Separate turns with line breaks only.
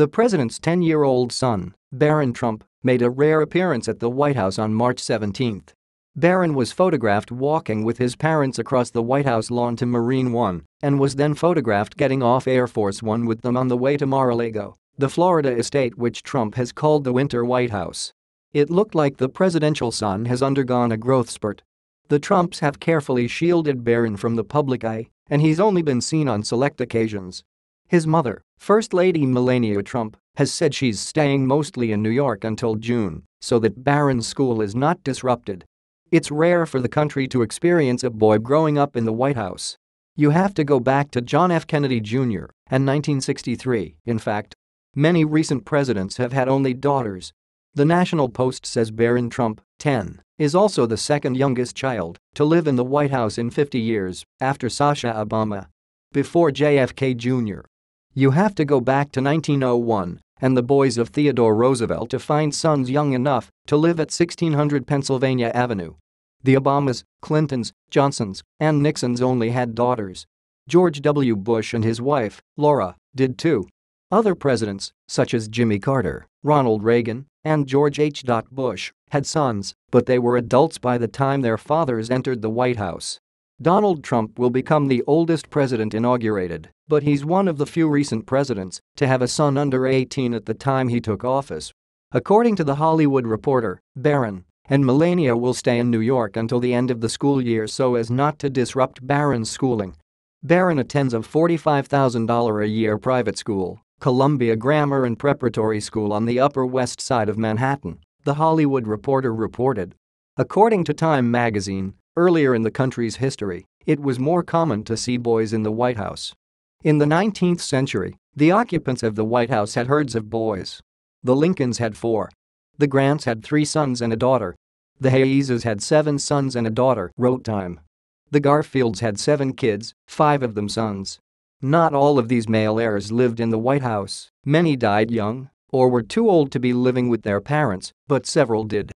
The president's 10-year-old son, Barron Trump, made a rare appearance at the White House on March 17. Barron was photographed walking with his parents across the White House lawn to Marine One and was then photographed getting off Air Force One with them on the way to MaraLago, the Florida estate which Trump has called the Winter White House. It looked like the presidential son has undergone a growth spurt. The Trumps have carefully shielded Barron from the public eye, and he's only been seen on select occasions. His mother, First Lady Melania Trump, has said she's staying mostly in New York until June so that Barron's school is not disrupted. It's rare for the country to experience a boy growing up in the White House. You have to go back to John F. Kennedy Jr. and 1963, in fact. Many recent presidents have had only daughters. The National Post says Barron Trump, 10, is also the second youngest child to live in the White House in 50 years, after Sasha Obama. Before JFK Jr. You have to go back to 1901 and the boys of Theodore Roosevelt to find sons young enough to live at 1600 Pennsylvania Avenue. The Obamas, Clintons, Johnsons, and Nixons only had daughters. George W. Bush and his wife, Laura, did too. Other presidents, such as Jimmy Carter, Ronald Reagan, and George H. Bush, had sons, but they were adults by the time their fathers entered the White House. Donald Trump will become the oldest president inaugurated, but he's one of the few recent presidents to have a son under 18 at the time he took office. According to The Hollywood Reporter, Barron and Melania will stay in New York until the end of the school year so as not to disrupt Barron's schooling. Barron attends a $45,000 a year private school, Columbia Grammar and Preparatory School on the Upper West Side of Manhattan, The Hollywood Reporter reported. According to Time magazine, earlier in the country's history, it was more common to see boys in the White House. In the 19th century, the occupants of the White House had herds of boys. The Lincolns had 4. The Grants had 3 sons and a daughter. The Hayeses had 7 sons and a daughter, wrote Time. The Garfields had 7 kids, 5 of them sons. Not all of these male heirs lived in the White House, many died young or were too old to be living with their parents, but several did.